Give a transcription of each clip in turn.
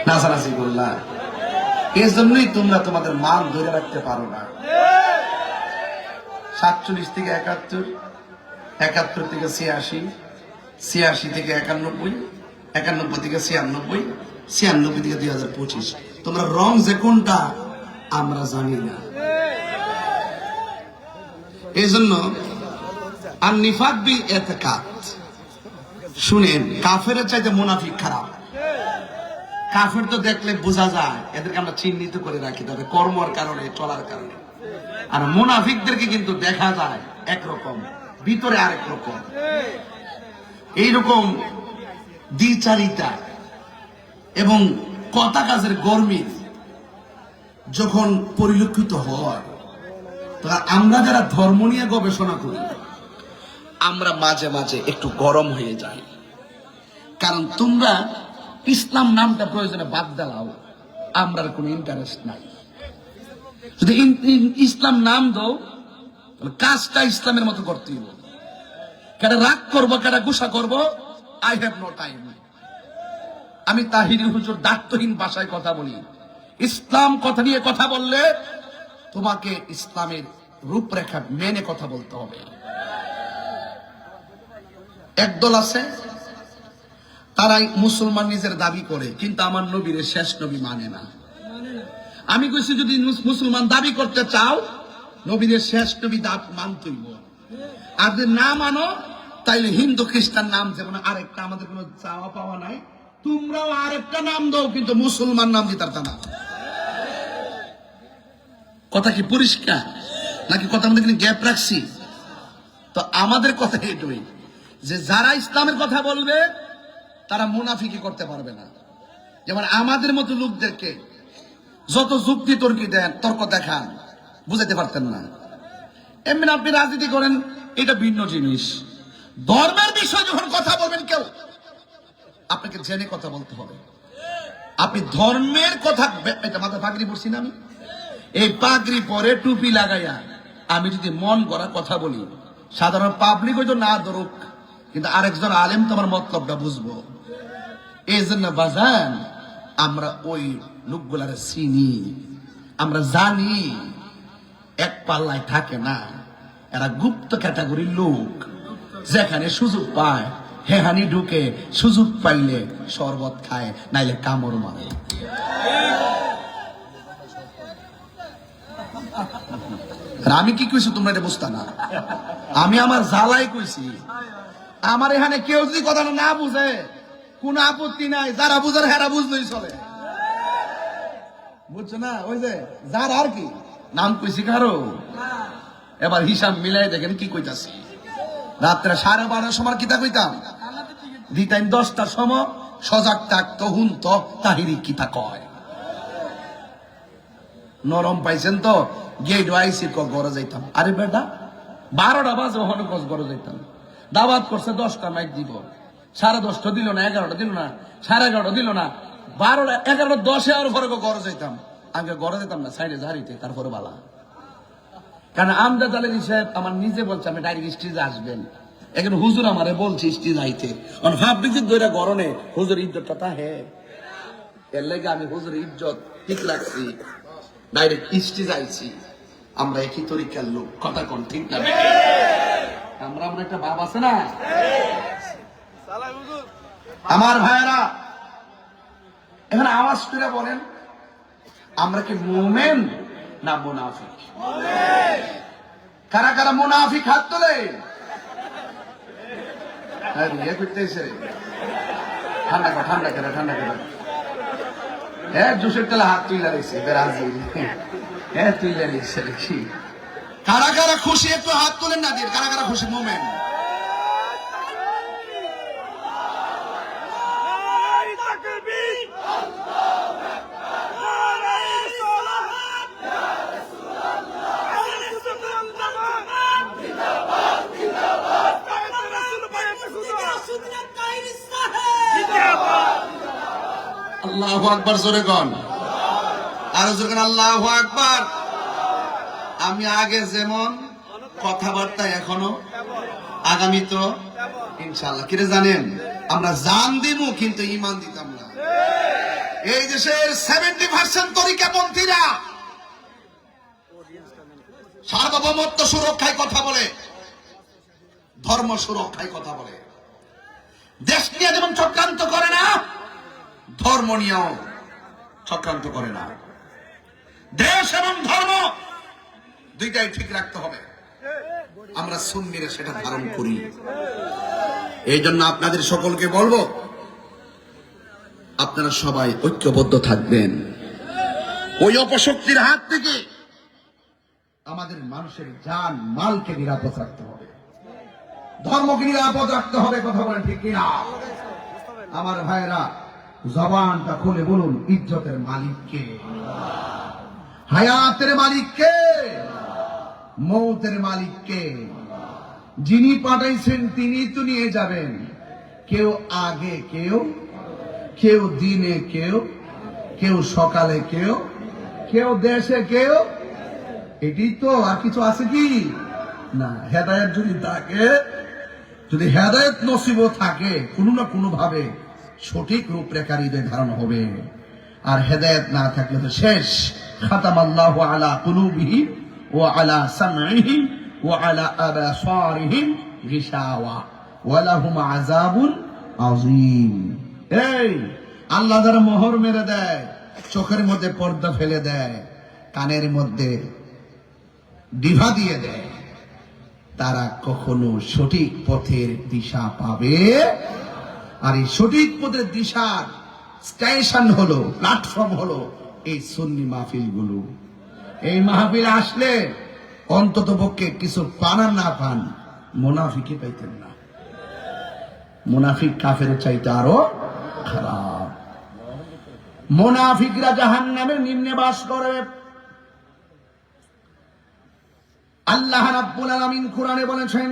নাচানাচি করলা, এই জন্যই তোমরা তোমাদের মান ধরে রাখতে পারো না। 47 থেকে 71, 71 থেকে 86, 86 থেকে 91, 91 থেকে 96, 96 থেকে 2025। তোমরা রং যে কোনটা আমরা জানি না। এই জন্য আর নিফাক বি এতেকাদ, শুনেন, কাফেরের চাইতে মুনাফিক খারাপ। কাফের তো দেখলে বোঝা যায়, এদেরকে আমরা চিহ্নিত করে রাখি তবে কর্মর কারণে, চলার কারণে। আর মুনাফিকদেরকে কিন্তু দেখা যায় একরকম, ভিতরে আরেক রকম। এইরকম দ্বিচারিতা এবং কথা কাজের গরমিল যখন পরিলক্ষিত হয়, তখন আমরা যারা ধর্ম নিয়ে গবেষণা করি, আমরা মাঝে মাঝে একটু গরম হয়ে যাই। কারণ তোমরা ইসলাম নামটা প্রয়োজনে বাদ দাও, আমরা কোনো ইন্টারেস্ট নাই। যদি ইসলাম নাম দাও, কাজটা ইসলামের মতো করতে হবে। কারা রাগ করবো, কারা গুসা করবো, আই হ্যাভ নো টাইম। আমি তাহিরি হুজুর দায়িত্বহীন ভাষায় কথা বলি। ইসলাম কথা নিয়ে কথা বললে তোমাকে ইসলামের রূপরেখা মেনে কথা বলতে হবে। একদল আছে, তারাই মুসলমান নিজের দাবি করে, কিন্তু আমার নবীর শেষ নবী মানে না। আমি কইছি, যদি মুসলমান দাবি করতে চাও, নবীর শেষ নবী মানতেই। আর যদি না মানো, তাইলে হিন্দু খ্রিস্টান নাম, যেমন আরেকটা, আমাদের কোনো চাওয়া পাওয়া নাই, তোমরাও আরেকটা নাম দাও, কিন্তু মুসলমান নাম দিতে পারতা না। কথা কি পরিষ্কার নাকি কথা মধ্যে গ্যাপ রাখছি? তো আমাদের কথা এটাই যে যারা ইসলামের কথা বলবে তারা মুনাফিকি করতে পারবে না। যেমন আমাদের মতো লোকদেরকে যত যুক্তি তর্ক দেখান, বুঝাতে পারতেন না। এমনি আপনি রাজনীতি করেন, এটা ভিন্ন জিনিস। ধর্মের বিষয় যখন কথা বলবেন কেউ, আপনাকে জেনে কথা বলতে হবে। আপনি ধর্মের কথা, এটা মাথা পাগড়ি পরছি না আমি, এই পাগড়ি পরে টুপি লাগাইয়া আমি যদি মন গড়া কথা বলি, সাধারণ পাবলিক হয়তো না ধরুক, কিন্তু আরেকজন আলেম তোমার মতলবটা বুঝবো। এই জন্য বাজান, আমরা ওই লোকগুলারে চিনি, আমরা জানি এক পাল্লায় থাকে না। এরা গুপ্ত ক্যাটাগরির লোক, যেখানে সুযোগ পায় হেহানি ঢুকে, সুযোগ পাইলে শরবত খায়, নাইলে কামড় মারে। আমি কি কইছি তোমরা এটা বুঝতা না? আমি আমার জ্বালাই কইছি। আমার এখানে কেউ যদি কথা না বুঝে, কোন আপত্তি নাই, যারা বুঝার হেরা বুঝলেই চলে। বুঝছো না? ওই যে যার আর কি নাম কইছি কারো, এবার হিসাব মিলাই দেখেন কি কইতাছি। রাত্রে 12:30 সময় কিতা কইতাম, দিতাম 10টার সময়, সজাগ থাকতো হুন্ত তাহিরি কিতা কয়। নরম পাইছেন তো, গেট আইসি ঘরে যাইতাম। আরে বেটা 12টা বাজে ওখানে ঘরে যাইতাম। দাওয়াত করছে 10টা, মাইক দিব, 10:30 দিল না, 11টা দিল না, 11:30 দিল না, 12টা 11টা 10 আর ঘরে যাইতাম। আমি ঘরে যেতাম না, সাইডে ঝাড়িতে, তারপরে বালা। কারণ আমদা জালেরি সাহেব আমার নিজে বলছে আমি ডাইরেক্ট স্টেজে আসবেন। এখন হুজুর আমারে বলছে স্টেজ আইতে, ভাবছি ধরে গরনে হুজুর ইজ্জতটা তা হে, এর লেগে আমি হুজুর ইজ্জত ঠিক রাখছি, ডাইরেক্ট স্টেজ আইছি। আমরা একই তরিকার লোক, কথা কোন ঠিক না? আমরা একটা ভাব আছে না আমার ভাইয়েরা? এখানে আওয়াজ করে বলেন, আমরা কি মুমিন না মুনাফিক? কারা কারা মুনাফিক হাত তোলে? ঠান্ডা করে, ঠান্ডা করে, ঠান্ডা করে। হ্যাঁ, জোশের তেলে হাত তুইলা রয়েছে ব্রাজিল। হ্যাঁ, তুইলা রয়েছে দেখি। কারা কারা খুশি একটু হাত তোলেন না দিয়ে। কারা কারা খুশি? মুমিন। আল্লাহু আকবার, জোরে গন, আরো জোরে গন, আল্লাহু আকবার। আমি আগে যেমন কথাবার্তা এখনো, আগামী তো ইনশাআল্লাহ। কিরে জানেন, আমরা জান দিব কিন্তু ঈমান দিতাম না। এই দেশের 70% তরিকাপন্থীরা সার্বভৌমত্ব সুরক্ষায় কথা বলে, ধর্ম সুরক্ষায় কথা বলে। দেশ নিয়ে যেমন চক্রান্ত করে না, ধর্ম নিয়েও চক্রান্ত করে না। দেশ এবং ধর্ম দুইটাই ঠিক রাখতে হবে। আমরা সুন্নিরা সেটা ধারণ করি। এই জন্য আপনাদের সকলকে বলবো, আপনারা সবাই ঐক্যবদ্ধ থাকবেন। ওই অপশক্তির হাত থেকে আমাদের মানুষের জান মালকে নিরাপদ রাখতে হবে, ধর্মকে নিরাপদ রাখতে হবে। কথা বলেন ঠিক কিনা? আমার ভাইরা, জবানটা খুলে বলুন, ইজ্জতের মালিককে, হায়াতের মালিককে, মৌতের মালিককে। যিনি পাঠাইছেন তিনি তো নিয়ে যাবেন। কেউ আগে, কেউ দিনে, কেউ সকালে, কেউ দেশে, এটি তো। আর কিছু আছে কি না? হেদায়েত যদি থাকে, যদি হেদায়েত নসিব থাকে, কোনো না কোনো ভাবে সঠিক রূপরেখার হৃদয় ধারণ হবে। আর হেদায়েত না থাকলে তো শেষ। খাতামাল্লাহু আলা কুলুবিহিম ওয়া আলা সামঈহিম ওয়া আলা আবসারিহিম গিশাওয়া ওয়া লাহুম আযাবুন আযীম। এই আল্লাহ যারা মোহর মেরে দেয়, চোখের মধ্যে পর্দা ফেলে দেয়, কানের মধ্যে ডিভা দিয়ে দেয়, তারা কখনো সঠিক পথের দিশা পাবে। আর এই সঠিক পথের দিশার স্টেশন হলো, প্ল্যাটফর্ম হলো এই সুন্নি মাহফিল গুলো। এই মাহফিল আসলে অন্তত পক্ষে কিছু পান আর না পান, মুনাফিকই পাইতেন না। মুনাফিক কাফের চাইতে আরো খারাপ। মুনাফিকরা জাহান্নামের নিম্নে বাস করে। আল্লাহ রাব্বুল আলামিন কোরআনে বলেছেন,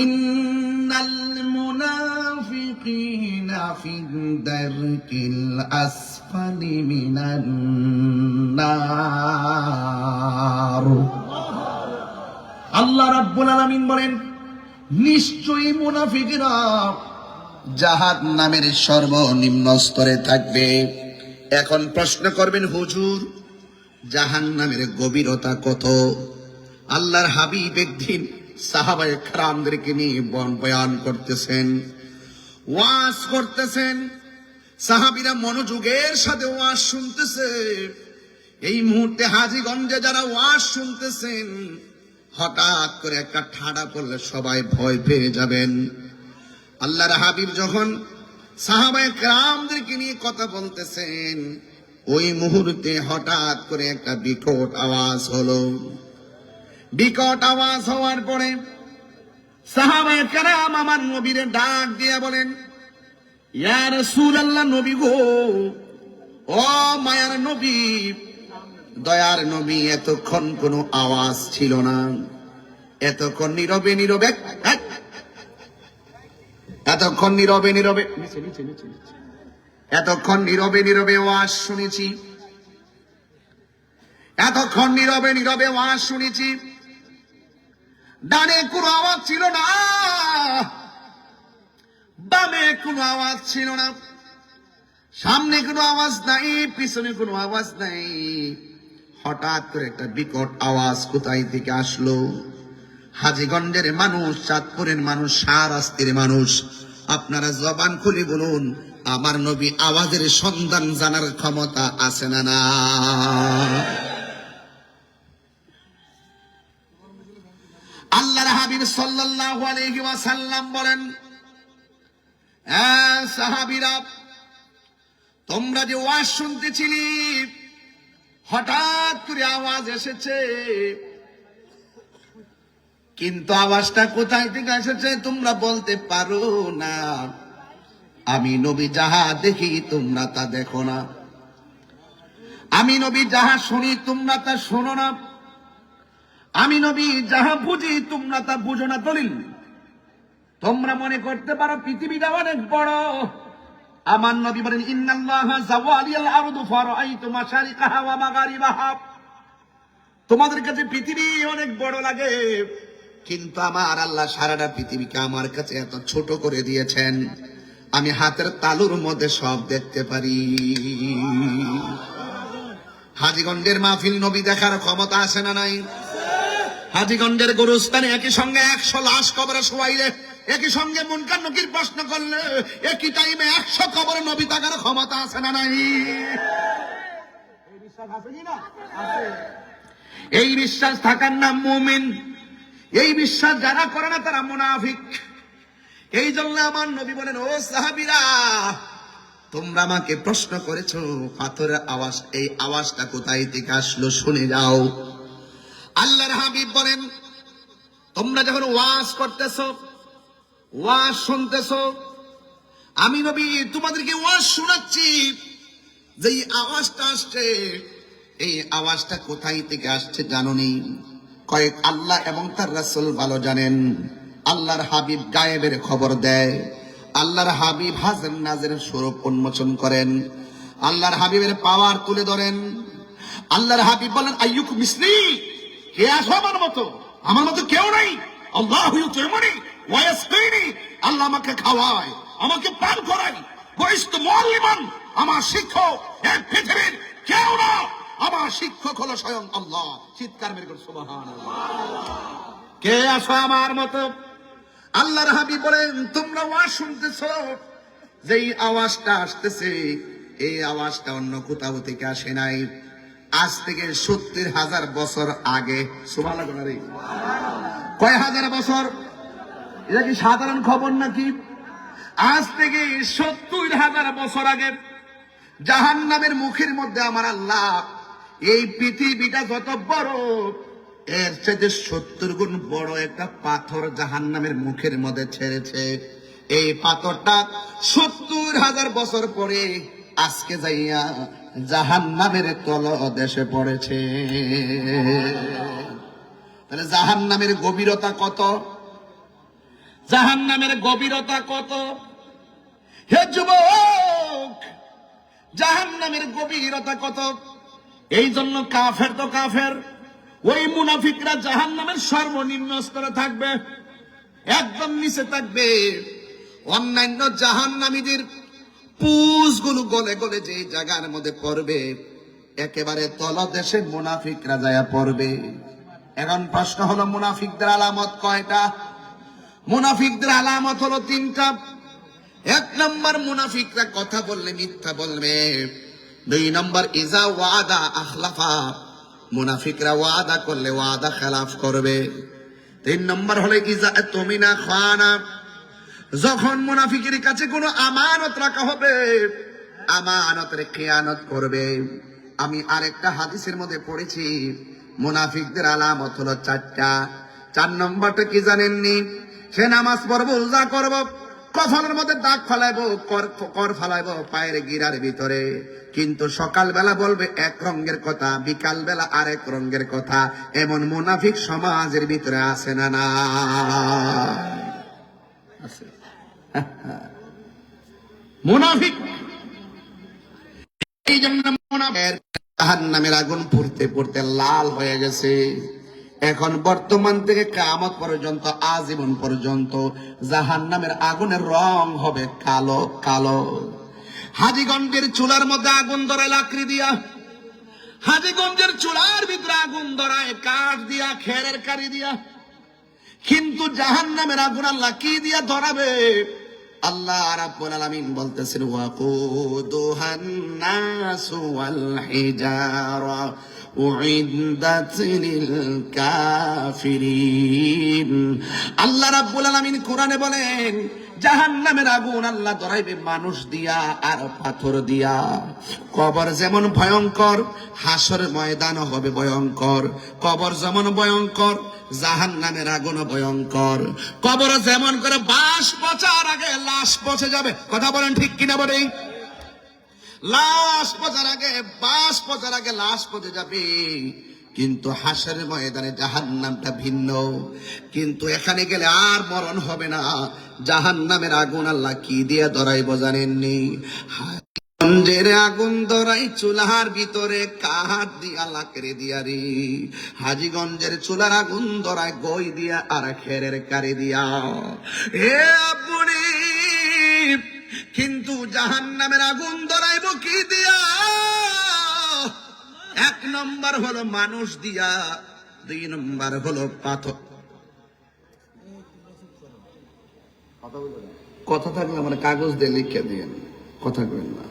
ইন্নাল মুনাফিকিনা ফিদ দারকিল আসফালি মিনান নার। আল্লাহ রাব্বুল আলামিন বলেন, নিশ্চয়ই মুনাফিকরা জাহান্নামের সর্বনিম্ন স্তরে থাকবে। এখন প্রশ্ন করবেন, হুজুর জাহান্নামের গভীরতা কত? আল্লাহর হাবিব একদিন সাহাবায়ে কেরামদেরকে নিয়ে বয়ান করতেছেন, ওয়াজ করতেছেন। সাহাবীরা মনোযোগের সাথে ওয়াজ শুনতেছে। এই মুহূর্তে হাজীগঞ্জে যারা ওয়াজ শুনতেছেন, হঠাৎ করে একটা ঠাডা পড়লে সবাই ভয় পেয়ে যাবেন। আল্লাহর হাবিব যখন সাহাবায়ে কেরামদেরকে নিয়ে কথা বলতেছেন, ওই মুহূর্তে হঠাৎ করে একটা বিকট আওয়াজ হলো। বিকট আওয়াজ হওয়ার পরে সাহাবায়ে কেরাম আমার নবীরে ডাক দিয়ে বলেন, ইয়া রাসূলুল্লাহ, নবী গো, ও মায়ার নবী, দয়ার নবী, এতক্ষণ কোনো আওয়াজ ছিল না। এতক্ষণ নীরবে নীরবে, এতক্ষণ নীরবে নীরবে, এতক্ষণ নীরবে নীরবে ওয়াজ শুনেছি। এতক্ষণ নীরবে নীরবে ওয়াজ শুনেছি। ডানে কোনো আওয়াজ ছিল না, বামে কোনো আওয়াজ ছিল না, সামনে কোনো আওয়াজ নাই, পিছনে কোনো আওয়াজ নাই। হঠাৎ করে একটা বিকট আওয়াজ কোথায় থেকে আসলো? হাজীগঞ্জের মানুষ, চাঁদপুরের মানুষ, শাহরাস্তির মানুষ, আপনারা জবান খুলে বলুন, আমার নবী আওয়াজের সন্ধান জানার ক্ষমতা আছে না না? আল্লাহর হাবিব সাল্লাল্লাহু আলাইহি ওয়াসাল্লাম বলেন, সাহাবীরা, তোমরা যে ওয়াজ শুনতেছিলি, হঠাৎ করে আওয়াজ এসেছে, কিন্তু আওয়াজটা কোথায় থেকে এসেছে তোমরা বলতে পারো না। আমি নবী যাহা দেখি তোমরা তা দেখো না, আমি নবী যাহা শুনি তোমরা তা শোনো না, আমি নবী যাহা বুঝি তোমরা তা বুঝো না। দলিল, তোমরা মনে করতে পারো পৃথিবীটা অনেক বড়। আমার নবী বলেন, ইন্নাল্লাহা যাওয়ালিয়াল আরদু ফারাআইতু মাশারিকাহা ওয়া মাগারিবাহা। তোমাদের কাছে পৃথিবী অনেক বড় লাগে, কিন্তু আমার আল্লাহ সারাটা পৃথিবীকে আমার কাছে এত ছোট করে দিয়েছেন, আমি হাতের তালুর মধ্যে সব দেখতে পারি। হাজীগঞ্জের মাহফিল নবী দেখার ক্ষমতা আছে না নাই? হাজীগঞ্জের গোরস্থানে একই সঙ্গে 100 লাশ কবরে শোয়াইলে, একই সঙ্গে মুনকার নকির প্রশ্ন করলে, একই টাইমে 100 কবরে নবী দেখার ক্ষমতা আছে না নাই? এই বিশ্বাস থাকার নাম মুমিন। এই বিশ্বাস যারা করে না তারা মুনাফিক। এই জন্য আমার নবী বলেন, ও সাহাবীরা, তোমরা আমাকে প্রশ্ন করেছো পাথরের আওয়াজ, এই আওয়াজটা কোথায় থেকে আসলো শুনে যাও। আল্লাহর হাবিব বলেন, তোমরা যখন ওয়াজ করতেছো, ওয়াজ শুনতেছো, আমি নবী তোমাদেরকে ওয়াজ শোনাচ্ছি, যে আওয়াজটা আসছে, এই আওয়াজটা কোথায় থেকে আসছে জানোনি? কয়েক আল্লাহ এবং তার রাসূল ভালো জানেন। আল্লাহর হাবিব গায়েবের খবর দেয়। আল্লাহর হাবিব হাজির নাজির স্বরূপ উন্মোচন করেন। আল্লাহর হাবিবের পাওয়ার তুলে ধরেন। আল্লাহর হাবিব বলেন, আইয়ুকুম মিসলি, কে আসো আমার মতো? আমার মতো কেউ নাই। আল্লাহু ইউতিমুনি ওয়া ইয়াসকিনি, আল্লাহ আমাকে খাওয়ায়, আমাকে পান করায়। বয়স্ত মুআল্লিমান, আমার শিক্ষক এক পৃথিবীর কেউ না, আমার শিক্ষক হলো স্বয়ং আল্লাহ। চিৎকার মেরে করে সুবহানাল্লাহ। কে আসো আমার মতো? আল্লাহর হাবিব বলেন, তোমরা ওয়াজ শুনতেছো, যেই আওয়াজটা আসতেছে, এই আওয়াজটা অন্য কোথাও থেকে আসে নাই। আজ থেকে 70,000 বছর আগে। সুবহানাল্লাহ। কয় হাজার বছর? এটা কি সাধারণ খবর নাকি? আজ থেকে 70,000 বছর আগে জাহান্নামের মুখের মধ্যে আমার আল্লাহ এই পৃথিবীটা যত বড়, এর চাইতে 70 গুণ বড় একটা পাথর জাহান্নামের মুখের মধ্যে ছেড়েছে। এই পাথরটা 70,000 বছর পরে আজকে যাইয়া জাহান্নামের তলদেশে পড়েছে। তাহলে জাহান্নামের গভীরতা কত? জাহান্নামের গভীরতা কত? হে যুবক, জাহান্নামের গভীরতা কত? এই জন্য কাফের তো কাফের, ওই মুনাফিকরা জাহান্নামের সর্বনিম্ন স্তরে থাকবে, একদম নিচে থাকবে। অন্যান্য জাহান্নামীদের পুষগুলো গলে গলে যে জায়গার মধ্যে পড়বে, একেবারে তলদেশে মুনাফিকরা যায়া পড়বে। এখন প্রশ্ন হলো, মুনাফিকদের আলামত কয়টা? মুনাফিকদের আলামত হলো 3টা। 1 নম্বর, মুনাফিকরা কথা বললে মিথ্যা বলবে। 2 নম্বর, ইজা ওয়াদা আখলাফা, মুনাফিকরা ওয়াদা করলে ওয়াদা খেলাফ করবে। 3 নম্বর হলো ইজা তুমিনা খানা, যখন মুনাফিকের কাছে কোনো আমানত রাখা হবে, আমানতের খেয়ানত করবে। আমি আরেকটা হাদিসের মধ্যে পড়েছি, মুনাফিকদের আলামত হলো 4টা। 4 নম্বরটা কি জানেননি? সে নামাজ পড়বো, রোজা করবো, কফলের মধ্যে দাগ ফালাইবো, কর ফালাইবো পায়ের গিরার ভিতরে, কিন্তু সকালবেলা বলবে এক রঙের কথা, বিকাল বেলা আরেক রঙের কথা। এমন মুনাফিক সমাজের ভিতরে আছে না? না আছে। মুনাফিক। এই জন্য মুনাফিক জাহান্নামের আগুন পুড়তে পুড়তে লাল হয়ে গেছে। এখন বর্তমান থেকে কিয়ামত পর্যন্ত, আজীবন পর্যন্ত জাহান্নামের আগুনের রং হবে কালো কালো। হাজীগঞ্জের চুলার মধ্যে আগুন ধরায় লাকড়ি দিয়া, হাজীগঞ্জের চুলার ভিতরে আগুন ধরায় কাঠ দিয়া, খেরের কারি দিয়া। কিন্তু জাহান্নামের আগুন আল্লাহ কি দিয়া ধরাবে? আল্লাহ রাব্বুল আলামিন বলতেছেন, ওয়াকুদুহান নাসু ওয়াল হিজারা উইদ্দাত লিল কাফিরিন। আল্লাহ রাব্বুল আলামিন কোরআনে বলেন, জাহান্নামের আগুন আল্লাহ ধরাইবে মানুষ দিয়া আর পাথর দিয়া। কবর যেমন ভয়ঙ্কর, হাসরের ময়দান হবে ভয়ঙ্কর। কবর যেমন ভয়ঙ্কর, জাহান্নামের আগুন ভয়ঙ্কর। কবর যেমন করে বাঁশ পচার আগে লাশ পচে যাবে, কথা বলেন ঠিক কিনা বলেই? লাশ পচার আগে, বাঁশ পচার আগে লাশ পচে যাবে, কিন্তু হাসরের ময়দানে জাহান্নামটা ভিন্ন। কিন্তু এখানে গেলে আর মরণ হবে না। জাহান্নামের আগুন আল্লাহ কি দিয়ে ধরাইব জানেননি? হাজিগঞ্জের আগুন ধরাই চুলার ভিতরে কাঠ দিয়া লাকড়ি দিয়া রে, হাজিগঞ্জের চুলার আগুন ধরাই গই দিয়া আর খেরের কারি দিয়া। হে আব্বুনি, কিন্তু জাহান্নামের আগুন ধরাইব কি দিয়া? এক নম্বর হলো মানুষ দিয়া, দুই নম্বর হলো পাথর। কথা থাকলে আমার কাগজ দিয়ে লিখে দিয়েন, কথা কইন না।